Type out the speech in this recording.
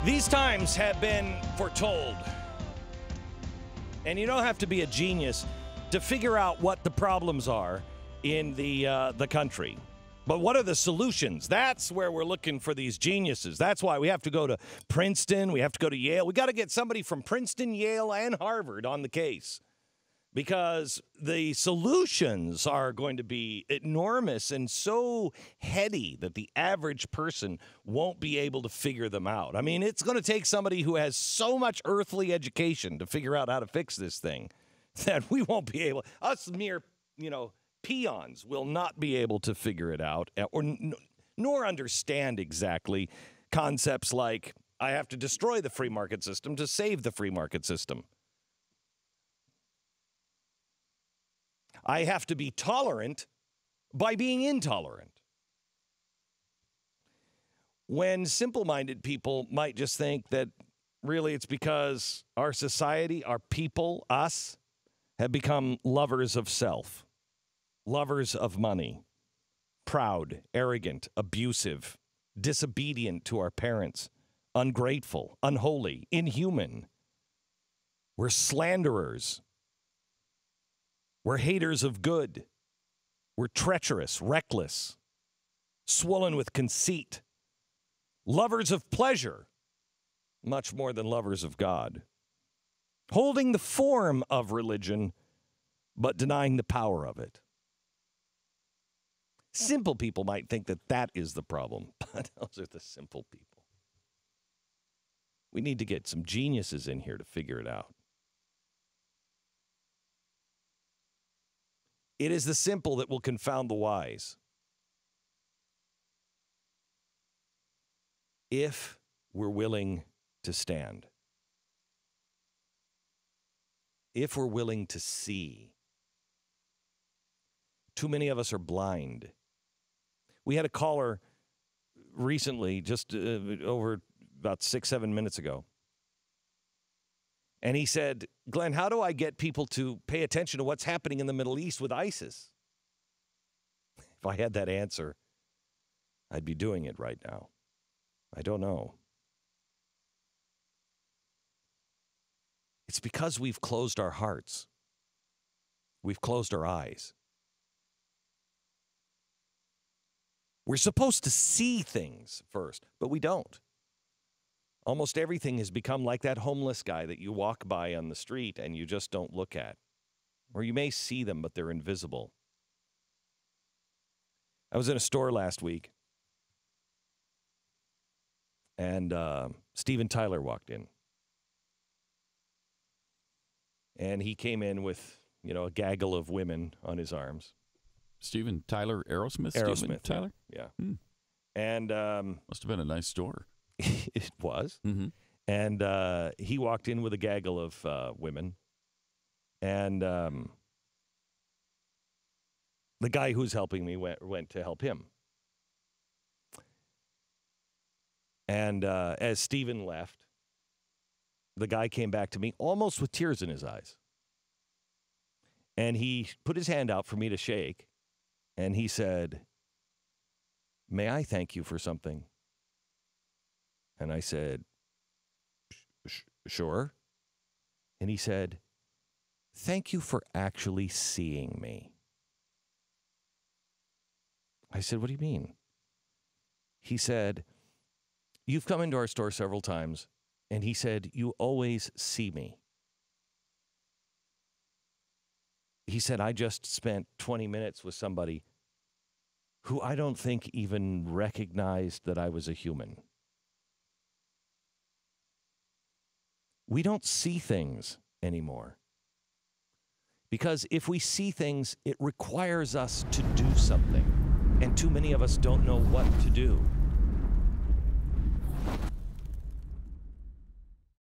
These times have been foretold. And you don't have to be a genius to figure out what the problems are in the country. But what are the solutions? That's where we're looking for these geniuses. That's why we have to go to Princeton. We have to go to Yale. We got to get somebody from Princeton, Yale, and Harvard on the case. Because the solutions are going to be enormous and so heady that the average person won't be able to figure them out. I mean, it's going to take somebody who has so much earthly education to figure out how to fix this thing that we won't be able, us mere, peons will not be able to figure it out nor understand exactly concepts like, I have to destroy the free market system to save the free market system. I have to be tolerant by being intolerant. When simple-minded people might just think that really it's because our society, our people, us, have become lovers of self, lovers of money, proud, arrogant, abusive, disobedient to our parents, ungrateful, unholy, inhuman. We're slanderers. We're haters of good. We're treacherous, reckless, swollen with conceit, lovers of pleasure, much more than lovers of God, holding the form of religion, but denying the power of it. Simple people might think that that is the problem, but those are the simple people. We need to get some geniuses in here to figure it out. It is the simple that will confound the wise. If we're willing to stand. If we're willing to see. Too many of us are blind. We had a caller recently, just over about 6-7 minutes ago. And he said, Glenn, how do I get people to pay attention to what's happening in the Middle East with ISIS? If I had that answer, I'd be doing it right now. I don't know. It's because we've closed our hearts. We've closed our eyes. We're supposed to see things first, but we don't. Almost everything has become like that homeless guy that you walk by on the street and you just don't look at. Or you may see them, but they're invisible. I was in a store last week, and Steven Tyler walked in. And he came in with, a gaggle of women on his arms. Steven Tyler, Aerosmith? Aerosmith, Steven Tyler? Yeah. And must have been a nice store. It was. Mm-hmm. And he walked in with a gaggle of women. And the guy who's helping me went to help him. And as Steven left, the guy came back to me almost with tears in his eyes. And he put his hand out for me to shake. And he said, "May I thank you for something?" And I said, "Sure." And he said, "Thank you for actually seeing me." I said, "What do you mean?" He said, "You've come into our store several times." And he said, "You always see me." He said, "I just spent 20 minutes with somebody who I don't think even recognized that I was a human." We don't see things anymore. Because if we see things, it requires us to do something. And too many of us don't know what to do.